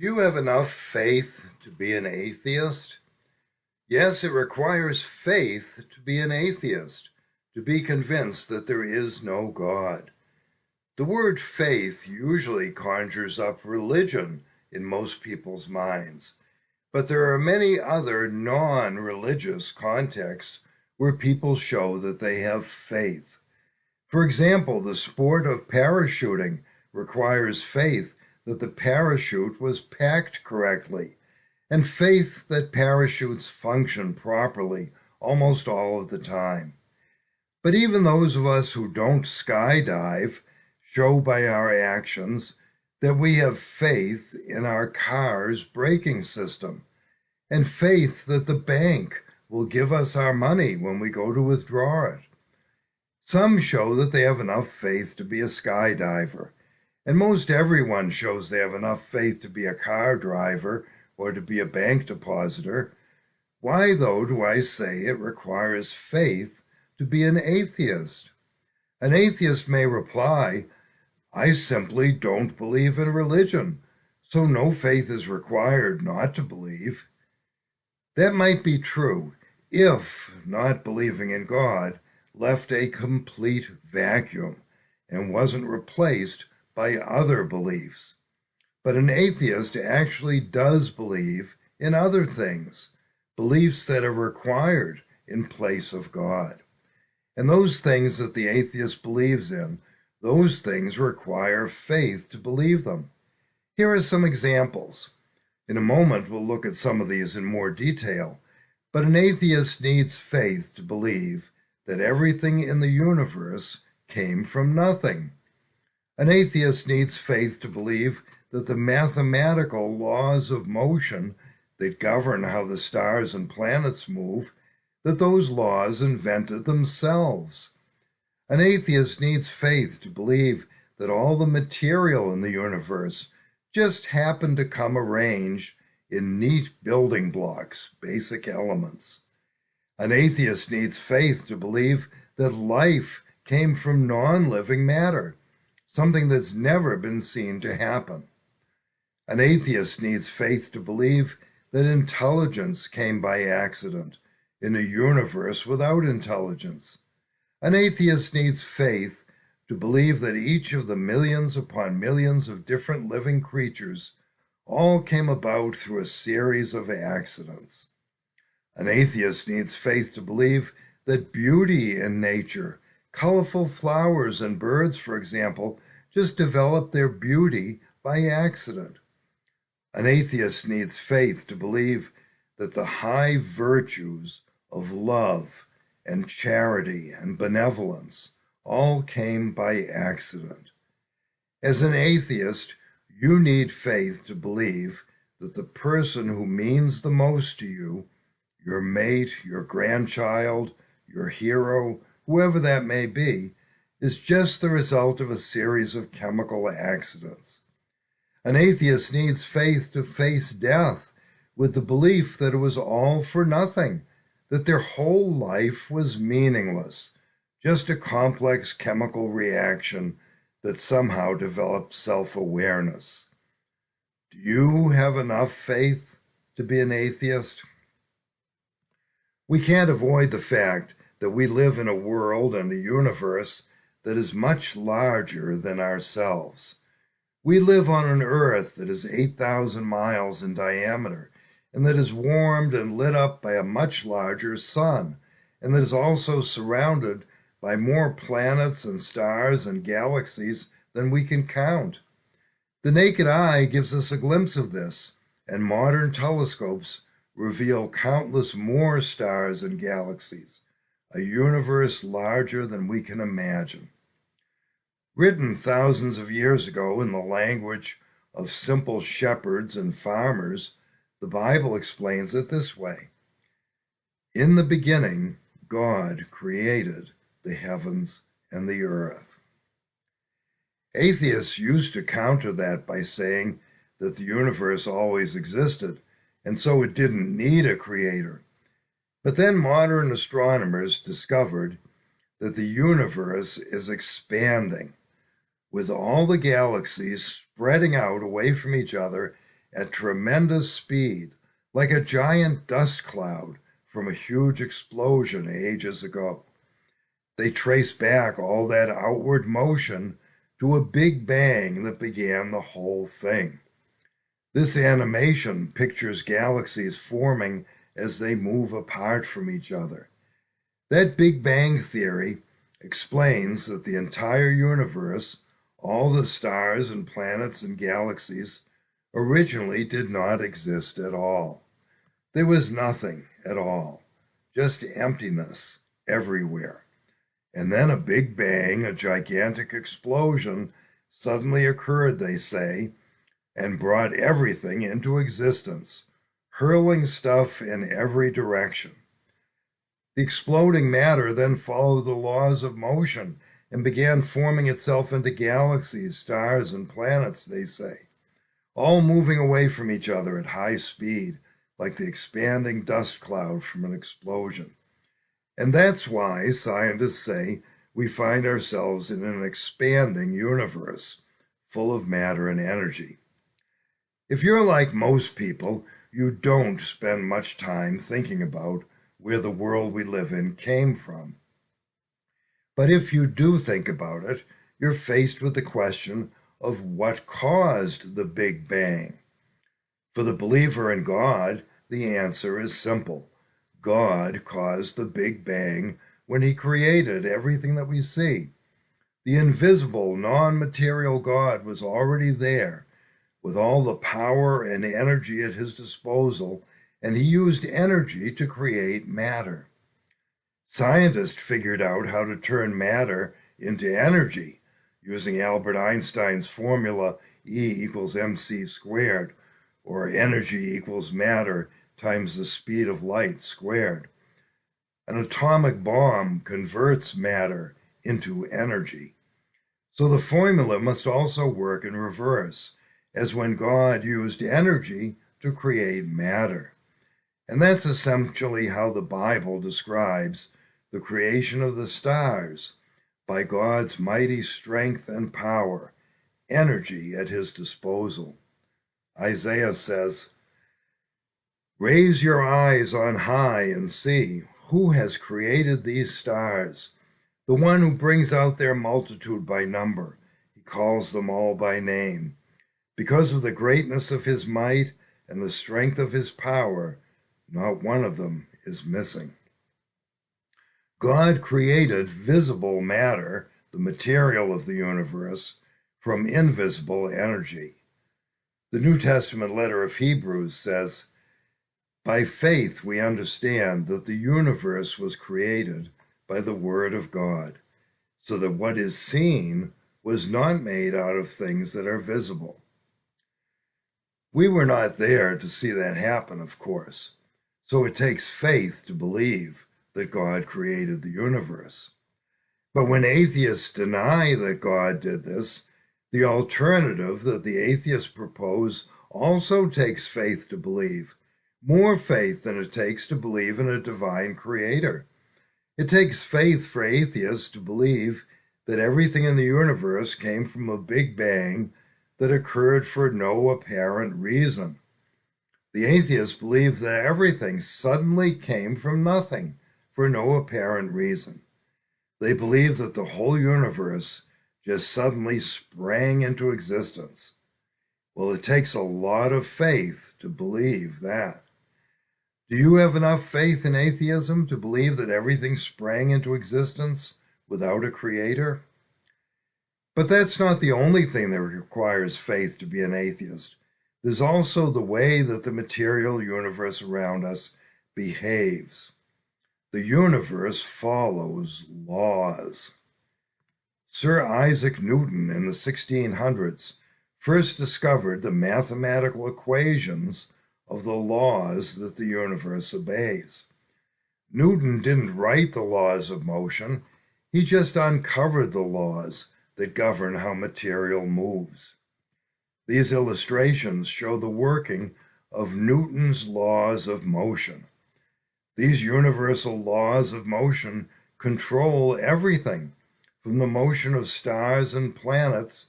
you have enough faith to be an atheist? Yes, it requires faith to be an atheist, to be convinced that there is no God. The word faith usually conjures up religion in most people's minds, but there are many other non-religious contexts where people show that they have faith. For example, the sport of parachuting requires faith that the parachute was packed correctly, and faith that parachutes function properly almost all of the time. But even those of us who don't skydive show by our actions that we have faith in our car's braking system, and faith that the bank will give us our money when we go to withdraw it. Some show that they have enough faith to be a skydiver, and most everyone shows they have enough faith to be a car driver or to be a bank depositor. Why, though, do I say it requires faith to be an atheist? An atheist may reply, I simply don't believe in religion, so no faith is required not to believe. That might be true if not believing in God left a complete vacuum and wasn't replaced by other beliefs. But an atheist actually does believe in other things, beliefs that are required in place of God. And those things that the atheist believes in, those things require faith to believe them. Here are some examples. In a moment, we'll look at some of these in more detail, but an atheist needs faith to believe that everything in the universe came from nothing. An atheist needs faith to believe that the mathematical laws of motion that govern how the stars and planets move, that those laws invented themselves. An atheist needs faith to believe that all the material in the universe just happened to come arranged in neat building blocks, basic elements. An atheist needs faith to believe that life came from non-living matter, something that's never been seen to happen. An atheist needs faith to believe that intelligence came by accident in a universe without intelligence. An atheist needs faith to believe that each of the millions upon millions of different living creatures all came about through a series of accidents. An atheist needs faith to believe that beauty in nature, colorful flowers and birds, for example, just develop their beauty by accident. An atheist needs faith to believe that the high virtues of love and charity and benevolence all came by accident. As an atheist, you need faith to believe that the person who means the most to you, your mate, your grandchild, your hero, whoever that may be, is just the result of a series of chemical accidents. An atheist needs faith to face death with the belief that it was all for nothing, that their whole life was meaningless, just a complex chemical reaction that somehow developed self-awareness. Do you have enough faith to be an atheist? We can't avoid the fact that we live in a world and a universe that is much larger than ourselves. We live on an Earth that is 8,000 miles in diameter and that is warmed and lit up by a much larger sun, and that is also surrounded by more planets and stars and galaxies than we can count. The naked eye gives us a glimpse of this, and modern telescopes reveal countless more stars and galaxies, a universe larger than we can imagine. Written thousands of years ago in the language of simple shepherds and farmers, the Bible explains it this way. In the beginning, God created the heavens and the earth. Atheists used to counter that by saying that the universe always existed, and so it didn't need a creator. But then modern astronomers discovered that the universe is expanding, with all the galaxies spreading out away from each other at tremendous speed, like a giant dust cloud from a huge explosion ages ago. They trace back all that outward motion to a big bang that began the whole thing. This animation pictures galaxies forming as they move apart from each other. That Big Bang theory explains that the entire universe, all the stars and planets and galaxies, originally did not exist at all. There was nothing at all, just emptiness everywhere. And then a big bang, a gigantic explosion, suddenly occurred, they say, and brought everything into existence, hurling stuff in every direction. The exploding matter then followed the laws of motion and began forming itself into galaxies, stars, and planets, they say, all moving away from each other at high speed, like the expanding dust cloud from an explosion. And that's why scientists say we find ourselves in an expanding universe full of matter and energy. If you're like most people, you don't spend much time thinking about where the world we live in came from. But if you do think about it, you're faced with the question of what caused the Big Bang. For the believer in God, the answer is simple. God caused the Big Bang when he created everything that we see. The invisible, non-material God was already there with all the power and energy at his disposal, and he used energy to create matter. Scientists figured out how to turn matter into energy using Albert Einstein's formula E equals mc squared, or energy equals matter times the speed of light squared. An atomic bomb converts matter into energy. So the formula must also work in reverse, as when God used energy to create matter. And that's essentially how the Bible describes the creation of the stars, by God's mighty strength and power, energy at his disposal. Isaiah says, "Raise your eyes on high and see, who has created these stars? The one who brings out their multitude by number. He calls them all by name. Because of the greatness of his might and the strength of his power, not one of them is missing." God created visible matter, the material of the universe, from invisible energy. The New Testament letter of Hebrews says, "By faith we understand that the universe was created by the word of God, so that what is seen was not made out of things that are visible." We were not there to see that happen, of course, so it takes faith to believe that God created the universe. But when atheists deny that God did this, the alternative that the atheists propose also takes faith to believe, more faith than it takes to believe in a divine creator. It takes faith for atheists to believe that everything in the universe came from a big bang that occurred for no apparent reason. The atheists believe that everything suddenly came from nothing for no apparent reason. They believe that the whole universe just suddenly sprang into existence. Well, it takes a lot of faith to believe that. Do you have enough faith in atheism to believe that everything sprang into existence without a creator? But that's not the only thing that requires faith to be an atheist. There's also the way that the material universe around us behaves. The universe follows laws. Sir Isaac Newton in the 1600s first discovered the mathematical equations of the laws that the universe obeys. Newton didn't write the laws of motion, he just uncovered the laws that govern how material moves. These illustrations show the working of Newton's laws of motion. These universal laws of motion control everything, from the motion of stars and planets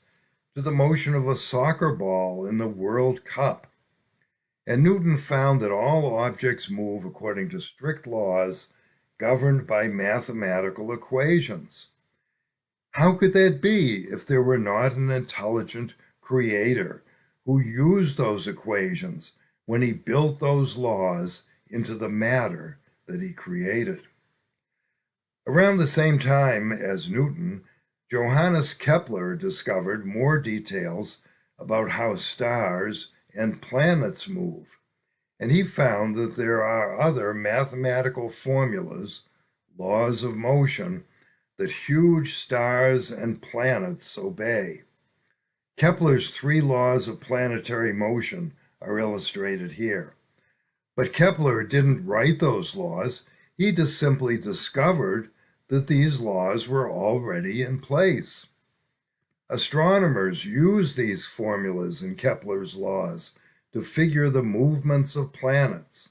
to the motion of a soccer ball in the World Cup. And Newton found that all objects move according to strict laws governed by mathematical equations. How could that be if there were not an intelligent creator who used those equations when he built those laws into the matter that he created? Around the same time as Newton, Johannes Kepler discovered more details about how stars and planets move, and he found that there are other mathematical formulas, laws of motion, that huge stars and planets obey. Kepler's 3 laws of planetary motion are illustrated here. But Kepler didn't write those laws. He just simply discovered that these laws were already in place. Astronomers use these formulas in Kepler's laws to figure the movements of planets,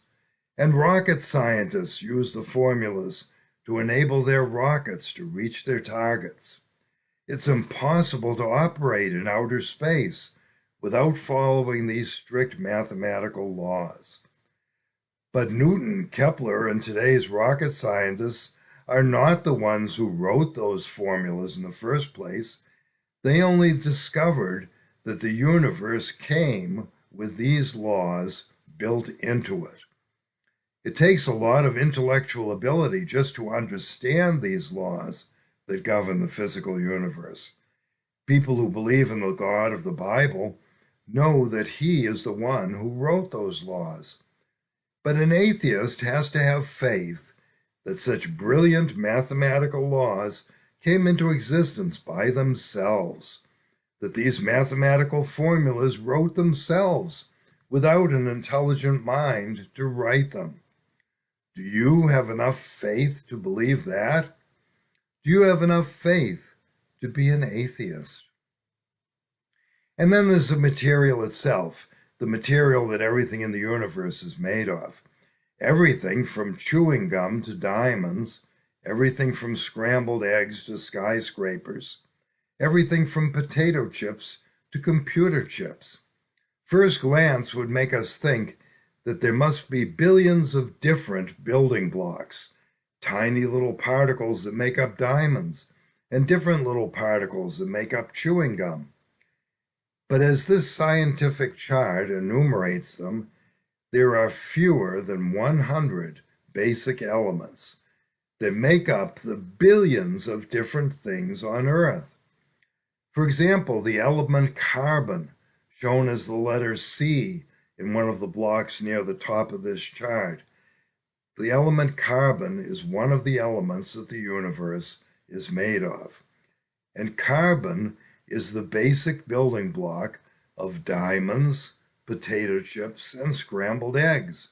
and rocket scientists use the formulas to enable their rockets to reach their targets. It's impossible to operate in outer space without following these strict mathematical laws. But Newton, Kepler, and today's rocket scientists are not the ones who wrote those formulas in the first place. They only discovered that the universe came with these laws built into it. It takes a lot of intellectual ability just to understand these laws that govern the physical universe. People who believe in the God of the Bible know that he is the one who wrote those laws. But an atheist has to have faith that such brilliant mathematical laws came into existence by themselves, that these mathematical formulas wrote themselves without an intelligent mind to write them. Do you have enough faith to believe that? Do you have enough faith to be an atheist? And then there's the material itself, the material that everything in the universe is made of. Everything from chewing gum to diamonds, everything from scrambled eggs to skyscrapers, everything from potato chips to computer chips. First glance would make us think that there must be billions of different building blocks, tiny little particles that make up diamonds, and different little particles that make up chewing gum. But as this scientific chart enumerates them, there are fewer than 100 basic elements that make up the billions of different things on Earth. For example, the element carbon, shown as the letter C in one of the blocks near the top of this chart. The element carbon is one of the elements that the universe is made of. And carbon is the basic building block of diamonds, potato chips, and scrambled eggs.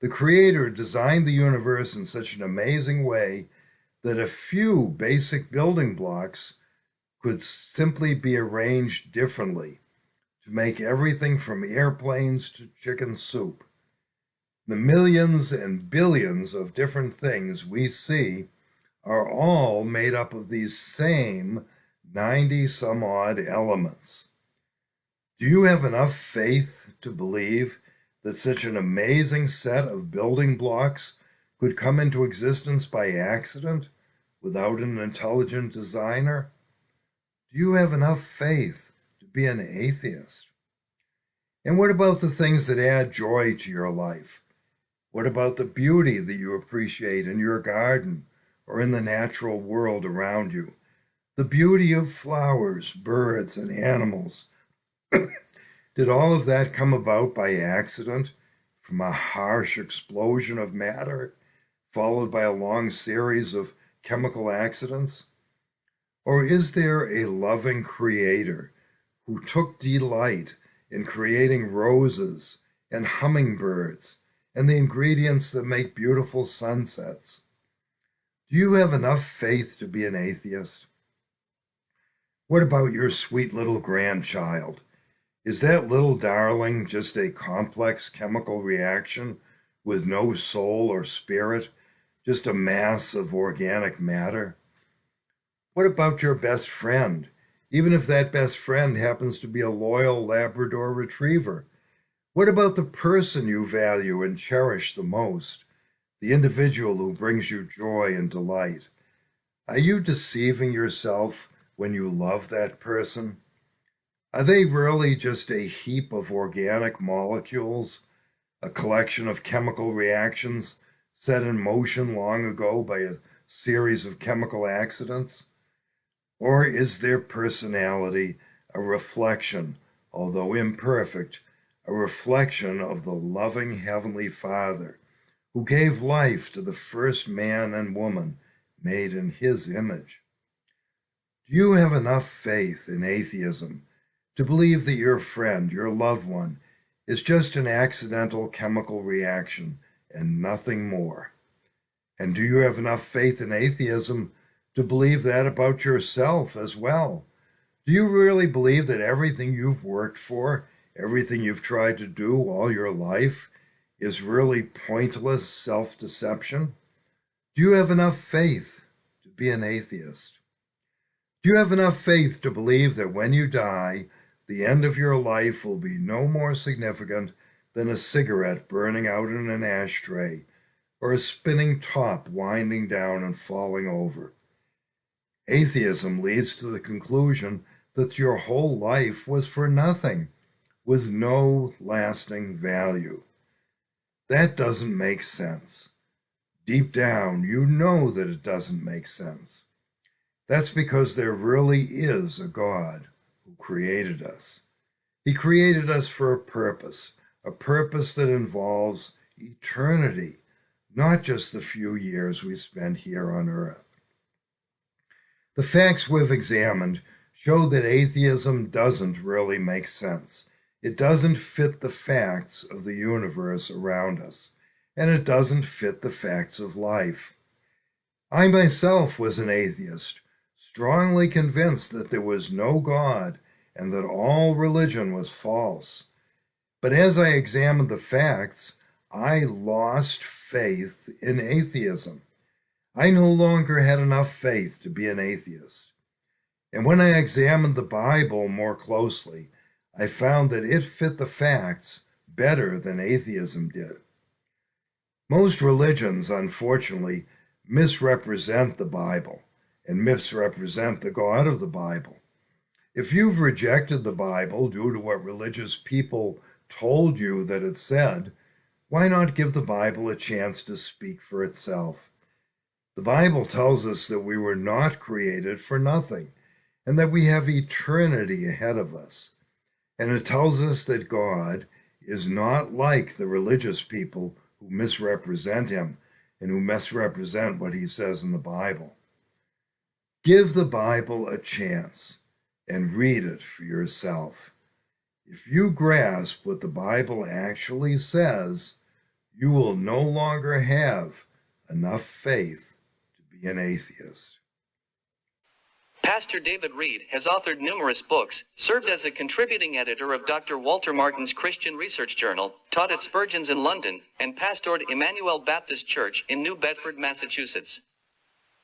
The Creator designed the universe in such an amazing way that a few basic building blocks could simply be arranged differently to make everything from airplanes to chicken soup. The millions and billions of different things we see are all made up of these same 90-some-odd elements. Do you have enough faith to believe that such an amazing set of building blocks could come into existence by accident without an intelligent designer? Do you have enough faith to be an atheist? And what about the things that add joy to your life? What about the beauty that you appreciate in your garden or in the natural world around you? The beauty of flowers, birds, and animals. Did all of that come about by accident from a harsh explosion of matter, followed by a long series of chemical accidents? Or is there a loving creator who took delight in creating roses and hummingbirds and the ingredients that make beautiful sunsets? Do you have enough faith to be an atheist? What about your sweet little grandchild? Is that little darling just a complex chemical reaction with no soul or spirit, just a mass of organic matter? What about your best friend, even if that best friend happens to be a loyal Labrador retriever? What about the person you value and cherish the most, the individual who brings you joy and delight? Are you deceiving yourself when you love that person? Are they really just a heap of organic molecules, a collection of chemical reactions set in motion long ago by a series of chemical accidents? Or is their personality a reflection, although imperfect, a reflection of the loving Heavenly Father who gave life to the first man and woman made in His image? Do you have enough faith in atheism to believe that your friend, your loved one, is just an accidental chemical reaction and nothing more? And do you have enough faith in atheism to believe that about yourself as well? Do you really believe that everything you've worked for, everything you've tried to do all your life, is really pointless self-deception? Do you have enough faith to be an atheist? Do you have enough faith to believe that when you die, the end of your life will be no more significant than a cigarette burning out in an ashtray or a spinning top winding down and falling over? Atheism leads to the conclusion that your whole life was for nothing, with no lasting value. That doesn't make sense. Deep down, you know that it doesn't make sense. That's because there really is a God who created us. He created us for a purpose that involves eternity, not just the few years we spend here on earth. The facts we've examined show that atheism doesn't really make sense. It doesn't fit the facts of the universe around us, and it doesn't fit the facts of life. I myself was an atheist, strongly convinced that there was no God and that all religion was false. But as I examined the facts, I lost faith in atheism. I no longer had enough faith to be an atheist. And when I examined the Bible more closely, I found that it fit the facts better than atheism did. Most religions, unfortunately, misrepresent the Bible and misrepresent the God of the Bible. If you've rejected the Bible due to what religious people told you that it said, why not give the Bible a chance to speak for itself? The Bible tells us that we were not created for nothing, and that we have eternity ahead of us. And it tells us that God is not like the religious people who misrepresent Him and who misrepresent what He says in the Bible. Give the Bible a chance and read it for yourself. If you grasp what the Bible actually says, you will no longer have enough faith to be an atheist. Pastor David Reed has authored numerous books, served as a contributing editor of Dr. Walter Martin's Christian Research Journal, taught at Spurgeon's in London, and pastored Emmanuel Baptist Church in New Bedford, Massachusetts.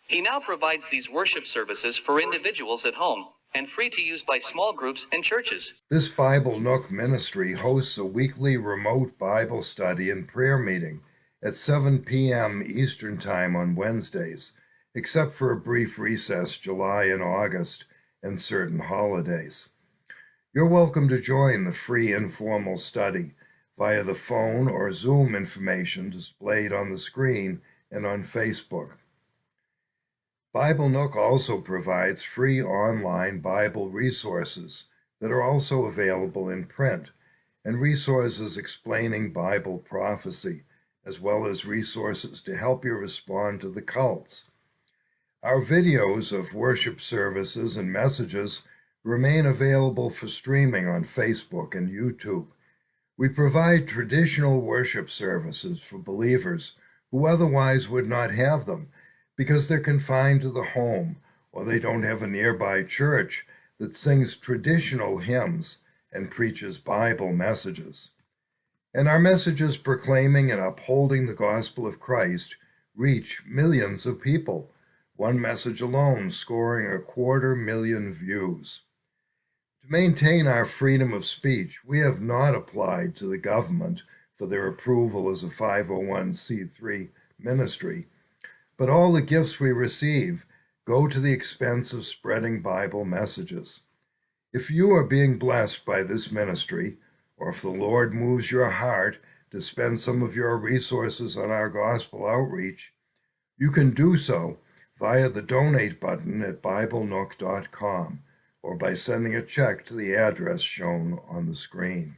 He now provides these worship services for individuals at home and free to use by small groups and churches. This Bible Nook ministry hosts a weekly remote Bible study and prayer meeting at 7 p.m. Eastern Time on Wednesdays, except for a brief recess July and August and certain holidays. You're welcome to join the free informal study via the phone or Zoom information displayed on the screen and on Facebook. Bible Nook also provides free online Bible resources that are also available in print, and resources explaining Bible prophecy, as well as resources to help you respond to the cults. Our videos of worship services and messages remain available for streaming on Facebook and YouTube. We provide traditional worship services for believers who otherwise would not have them because they're confined to the home or they don't have a nearby church that sings traditional hymns and preaches Bible messages. And our messages proclaiming and upholding the gospel of Christ reach millions of people, one message alone scoring 250,000 views. To maintain our freedom of speech, we have not applied to the government for their approval as a 501c3 ministry, but all the gifts we receive go to the expense of spreading Bible messages. If you are being blessed by this ministry, or if the Lord moves your heart to spend some of your resources on our gospel outreach, you can do so via the donate button at BibleNook.com or by sending a check to the address shown on the screen.